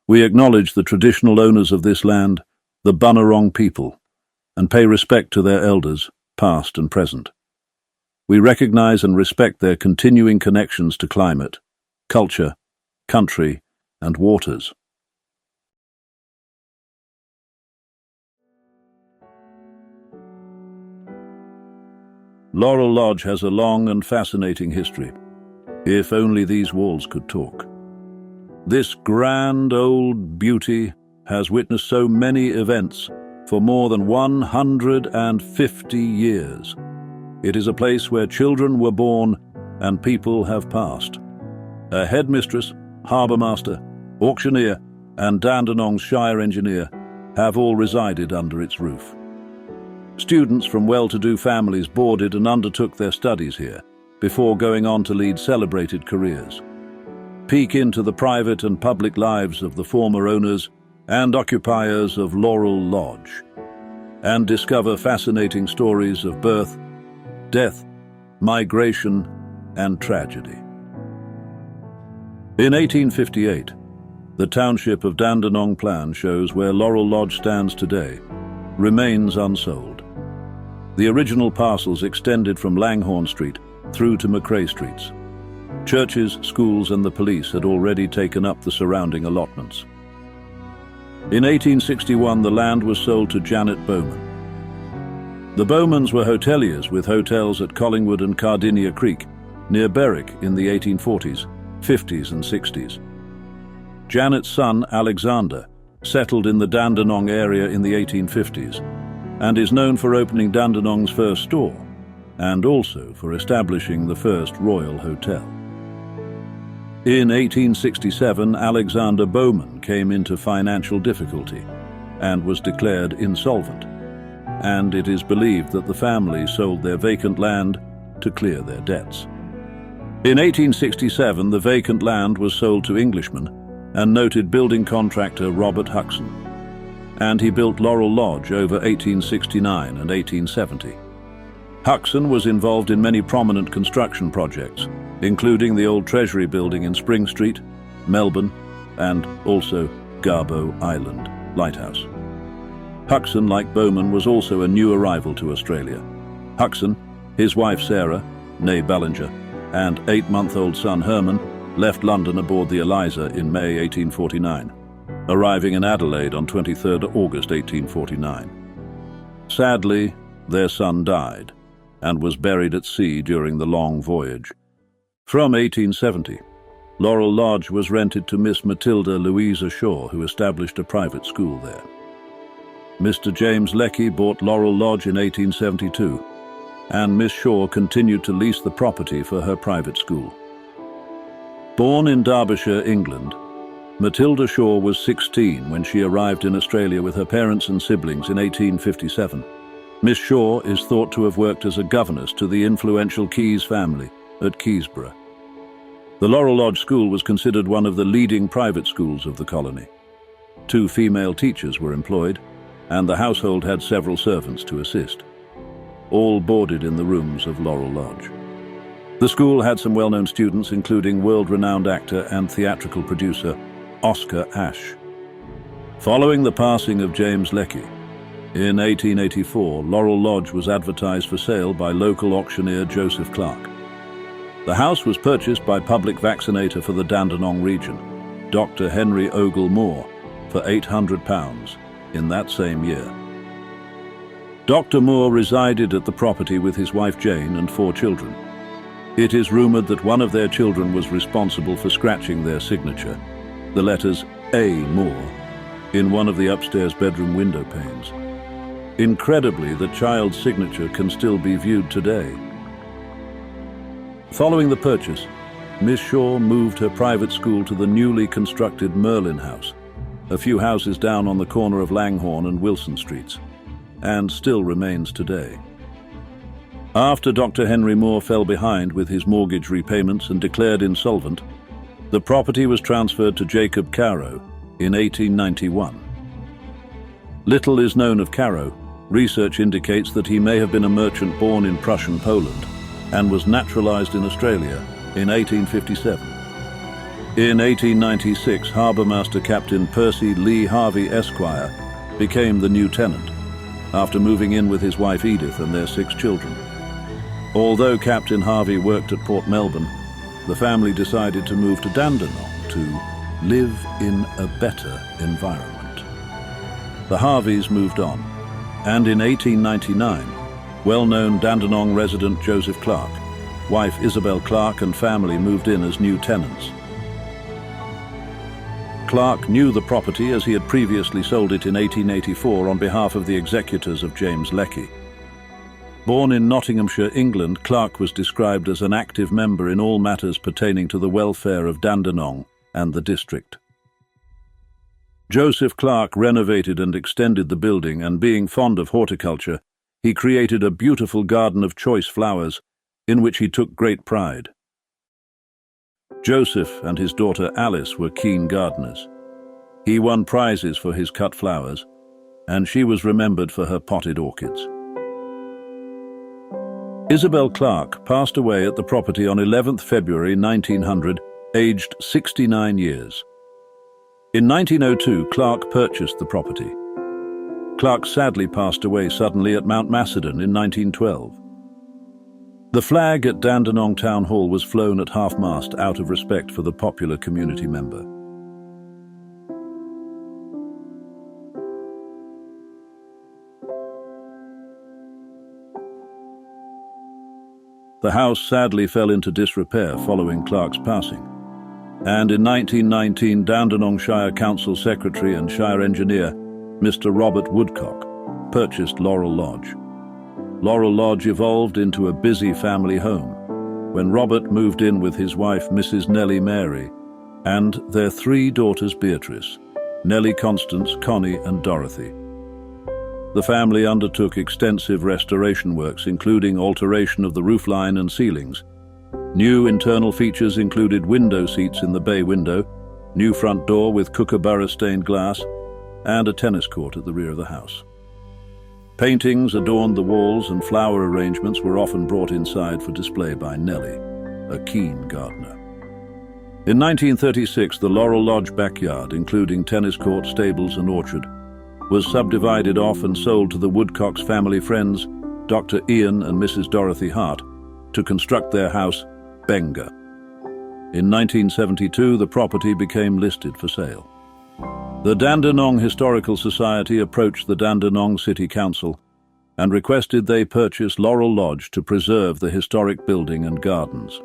We acknowledge the traditional owners of this land, the Bunurong people, and pay respect to their elders, past and present. We recognize and respect their continuing connections to climate, culture, country, and waters. Laurel Lodge has a long and fascinating history. If only these walls could talk. This grand old beauty has witnessed so many events for more than 150 years. It is a place where children were born and people have passed. A headmistress, harbour master, auctioneer, and Dandenong's Shire engineer have all resided under its roof. Students from well-to-do families boarded and undertook their studies here before going on to lead celebrated careers. Peek into the private and public lives of the former owners and occupiers of Laurel Lodge, and discover fascinating stories of birth, death, migration, and tragedy. In 1858, the township of Dandenong plan shows where Laurel Lodge stands today, remains unsold. The original parcels extended from Langhorne Street through to McRae Streets. Churches, schools, and the police had already taken up the surrounding allotments. In 1861, the land was sold to Janet Bowman. The Bowmans were hoteliers with hotels at Collingwood and Cardinia Creek, near Berwick in the 1840s, 50s, and 60s. Janet's son, Alexander, settled in the Dandenong area in the 1850s, and is known for opening Dandenong's first store, and also for establishing the first Royal Hotel. In 1867, Alexander Bowman came into financial difficulty and was declared insolvent, and it is believed that the family sold their vacant land to clear their debts. In 1867, the vacant land was sold to Englishmen and noted building contractor Robert Huxon, and he built Laurel Lodge over 1869 and 1870. Huxon was involved in many prominent construction projects, including the old Treasury building in Spring Street, Melbourne, and also Garbo Island Lighthouse. Huxon, like Bowman, was also a new arrival to Australia. Huxon, his wife Sarah, née Ballinger, and 8-month-old son Herman left London aboard the Eliza in May 1849, arriving in Adelaide on 23 August 1849. Sadly, their son died and was buried at sea during the long voyage. From 1870, Laurel Lodge was rented to Miss Matilda Louisa Shaw, who established a private school there. Mr. James Leckie bought Laurel Lodge in 1872, and Miss Shaw continued to lease the property for her private school. Born in Derbyshire, England, Matilda Shaw was 16 when she arrived in Australia with her parents and siblings in 1857. Miss Shaw is thought to have worked as a governess to the influential Keys family at Keysborough. The Laurel Lodge School was considered one of the leading private schools of the colony. 2 female teachers were employed, and the household had several servants to assist. All boarded in the rooms of Laurel Lodge. The school had some well-known students, including world-renowned actor and theatrical producer Oscar Ashe. Following the passing of James Leckie, in 1884, Laurel Lodge was advertised for sale by local auctioneer Joseph Clark. The house was purchased by public vaccinator for the Dandenong region, Dr. Henry Ogle Moore, for £800 in that same year. Dr. Moore resided at the property with his wife Jane and 4 children. It is rumoured that one of their children was responsible for scratching their signature, the letters A. Moore, in one of the upstairs bedroom window panes. Incredibly, the child's signature can still be viewed today. Following the purchase, Miss Shaw moved her private school to the newly constructed Merlin House, a few houses down on the corner of Langhorne and Wilson Streets, and still remains today. After Dr. Henry Moore fell behind with his mortgage repayments and declared insolvent, the property was transferred to Jacob Carow in 1891. Little is known of Carow. Research indicates that he may have been a merchant born in Prussian Poland and was naturalized in Australia in 1857. In 1896, Harbour Master Captain Percy Lee Harvey Esquire became the new tenant, after moving in with his wife Edith and their 6 children. Although Captain Harvey worked at Port Melbourne, the family decided to move to Dandenong to live in a better environment. The Harveys moved on, and in 1899, well-known Dandenong resident Joseph Clark, wife Isabel Clark and family moved in as new tenants. Clark knew the property as he had previously sold it in 1884 on behalf of the executors of James Lecky. Born in Nottinghamshire, England, Clark was described as an active member in all matters pertaining to the welfare of Dandenong and the district. Joseph Clark renovated and extended the building, and being fond of horticulture, he created a beautiful garden of choice flowers in which he took great pride. Joseph and his daughter Alice were keen gardeners. He won prizes for his cut flowers, and she was remembered for her potted orchids. Isabel Clark passed away at the property on 11th February 1900, aged 69 years. In 1902, Clark purchased the property. Clark sadly passed away suddenly at Mount Macedon in 1912. The flag at Dandenong Town Hall was flown at half-mast out of respect for the popular community member. The house sadly fell into disrepair following Clark's passing, and in 1919 Dandenong Shire Council Secretary and Shire Engineer Mr. Robert Woodcock purchased Laurel Lodge. Laurel Lodge evolved into a busy family home when Robert moved in with his wife Mrs. Nellie Mary and their 3 daughters Beatrice, Nellie Constance, Connie and Dorothy. The family undertook extensive restoration works, including alteration of the roofline and ceilings. New internal features included window seats in the bay window, new front door with kookaburra stained glass, and a tennis court at the rear of the house. Paintings adorned the walls, and flower arrangements were often brought inside for display by Nellie, a keen gardener. In 1936, the Laurel Lodge backyard, including tennis court, stables and orchard, was subdivided off and sold to the Woodcock's family friends, Dr. Ian and Mrs. Dorothy Hart, to construct their house, Benga. In 1972, the property became listed for sale. The Dandenong Historical Society approached the Dandenong City Council and requested they purchase Laurel Lodge to preserve the historic building and gardens.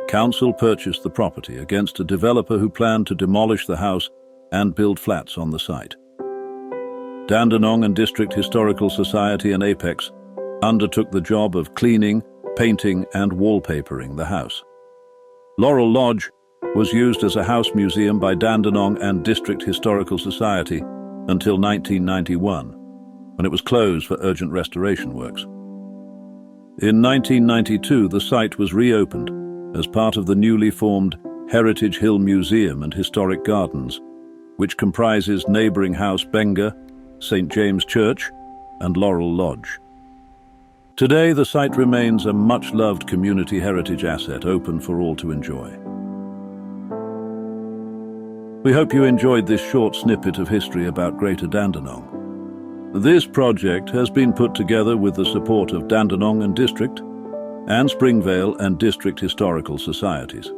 Council purchased the property against a developer who planned to demolish the house and build flats on the site. Dandenong and District Historical Society and Apex undertook the job of cleaning, painting and wallpapering the house. Laurel Lodge was used as a house museum by Dandenong and District Historical Society until 1991, when it was closed for urgent restoration works. In 1992, the site was reopened as part of the newly formed Heritage Hill Museum and Historic Gardens, which comprises neighbouring house Benga, St. James Church and Laurel Lodge. Today, the site remains a much-loved community heritage asset open for all to enjoy. We hope you enjoyed this short snippet of history about Greater Dandenong. This project has been put together with the support of Dandenong and District and Springvale and District Historical Societies.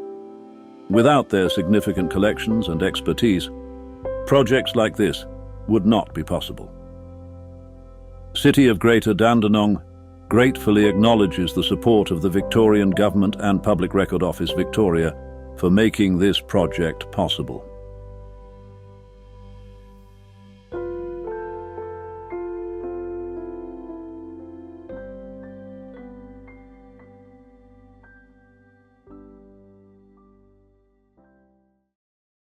Without their significant collections and expertise, projects like this would not be possible. City of Greater Dandenong gratefully acknowledges the support of the Victorian Government and Public Record Office Victoria for making this project possible.